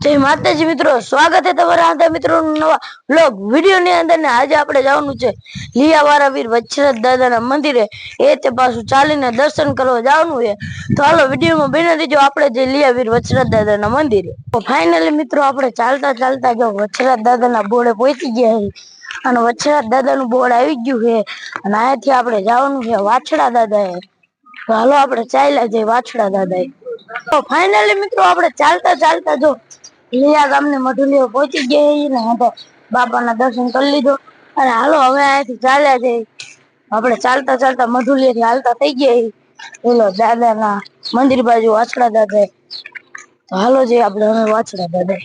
जय माताजी मित्रों, स्वागत है तमारा आंधा मित्रों नवा व्लॉग वीडियो ની અંદર ને આજે આપણે જવાનું છે લીયાવાળા વીર વચ્છરાજ દાદાના મંદિરે એ તે પાછું ચાલીને દર્શન કરવા જવાનું છે। તો હાલો વિડિયોમાં બને દેજો આપણે જે લીયા વીર વચ્છરાજ દાદાના મંદિરે। તો ફાઇનલી મિત્રો આપણે ચાલતા ચાલતા જો વચ્છરાજ દાદાના બોર્ડે પહોંચી ગયા છે અને વચ્છરાજ દાદાનું બોર્ડ આવી ગયું છે અને અહીંથી આપણે જવાનું છે વાછડા દાદાએ। તો હાલો આપણે ચાલ્યા જઈએ વાછડા દાદાએ। તો ફાઇનલી મિત્રો આપણે ચાલતા ચાલતા જો लिया गाम ने मधुलिया पहुंची गई ने तो बापा ना दर्शन कर लीधो अरे हालो हवे आथी चाल्या जाई आपणे चालता चालता मधुलिया थी हालता थई गई बोलो दादा ना मंदिर बाजू वाछड़ा दादा तो हालो जे आपणे हवे वाछड़ा दादा।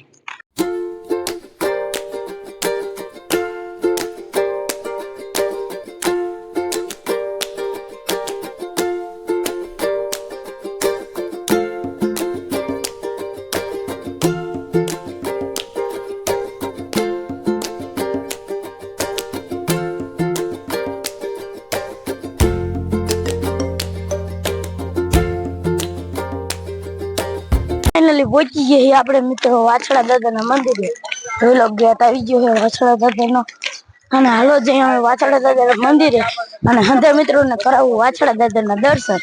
फाइनली पहुंची गए आपणे मित्रों वाछड़ा दादाना मंदिरे। वेलो गेट आई गयो है वाछड़ा दादानो अने हालो जे हवे वाछड़ा दादाना मंदिरे अने हंधे मित्रों करावू वाछड़ा दादाना दर्शन।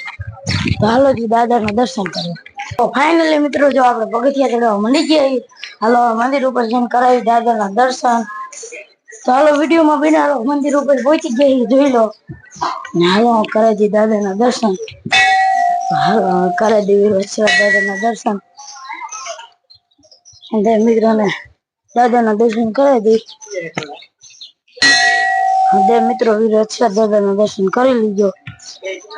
तो हालो जी दादाना दर्शन करो। तो फाइनली मित्रों जो आपणे पगथिया चढ़वा मंडी गया हालो मंदिर ऊपर जईने करावी दादाना दर्शन। तो हालो वीडियो में बने हालो मंदिर ऊपर पहुंची गई जोई लो हालो करे जी दादाना दर्शन। तो हालो करे दी वच्छरा दादाना दर्शन मित्रों ने दादा ना दर्शन कर दी मित्रों वच्छराज दादा ना दर्शन कर लीजो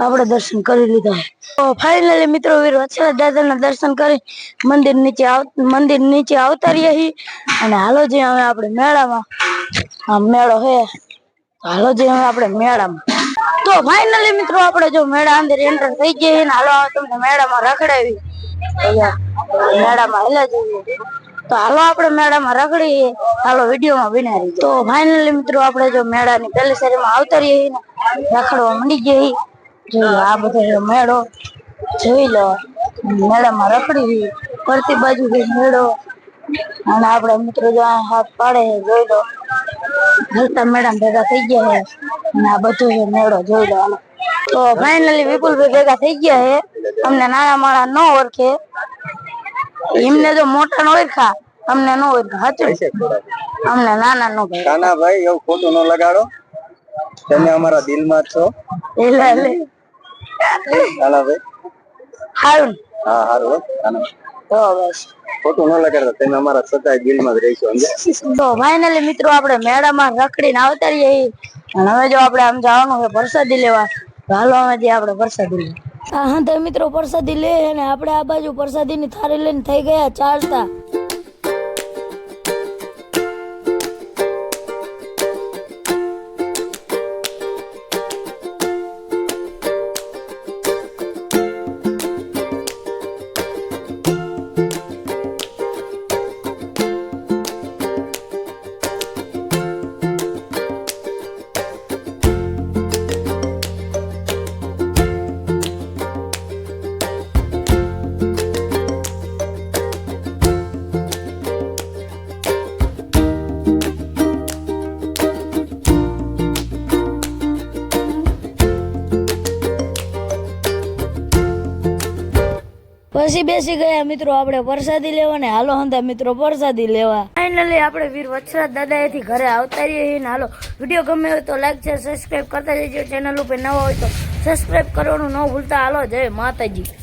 आपणे दर्शन कर लीधा। तो फाइनली मित्रों वच्छराज दादा ना दर्शन कर मंदिर नीचे आवता रही अने हालो जे हवे आपणे मेळा में आ मेळो है हालो जे हवे आपणे मेळा में। तो फाइनली मित्रों आपणे जो मेळा अंदर एंटर थई गए ने हालो तमने मेळा में रखडावी मेळा में हेला जईए। तो हालो आपणे मेळा में रखड़ी हालो वीडियो में बना रही। तो फाइनली मित्रों आपणे जो मेळा ની પહેલી શેરી માં આવતા रही ને રખડવા મંડી ગઈ જો આ બધો મેળો જોઈ લો મેળા માં રખડી પડતી બાજુ છે મેળો અને આપણા મિત્રો જો હાથ પાડે જોઈ લો હલતા મેળા ભેગા થઈ ગયા છે અને આ બધો મેળો જોઈ લો। તો ફાઇનલી વિપુલભાઈ ભેગા થઈ ગયા છે અમને નાના માળા ન ઓળખે એમને जो मोटा न ओळखा हमने न ओळखा हाचो हमने नाना न भाई नाना भाई एवं खोटू न लगाड़ो તમે અમારા દિલમાં છો એલે એલે નાના ભાઈ હારું હા હારું નાના તો બસ खोटू न लगाड़ो તમે અમારા સદાય દિલમાં જ રહેશો સમજ્યા। તો ફાઇનલી મિત્રો આપણે મેળામાં રખડીને આવતા રહીએ અને હવે જો આપણે આમ જવાનું છે પ્રસાદી લેવા હાલો હવે જે આપણે પ્રસાદી લે હા તો મિત્રો પ્રસાદી લે અને આપણે આ બાજુ પ્રસાદીની થાળી લઈને થઈ ગયા ચાલતા। પછી બેસી ગયા મિત્રો આપણે પ્રસાદી લેવા ને હાલો હંધા મિત્રો પ્રસાદી લેવા। ફાઇનલી આપણે વીર વચ્છરાજ દાદાએથી ઘરે આવતા રહીએ ને હાલો વિડીયો ગમે હોય તો લાઈક શેર સબસ્ક્રાઇબ કરતા જજો ચેનલ ઉપર નવા હોય તો સબસ્ક્રાઇબ કરવાનું ન ભૂલતા। હાલો જય માતાજી।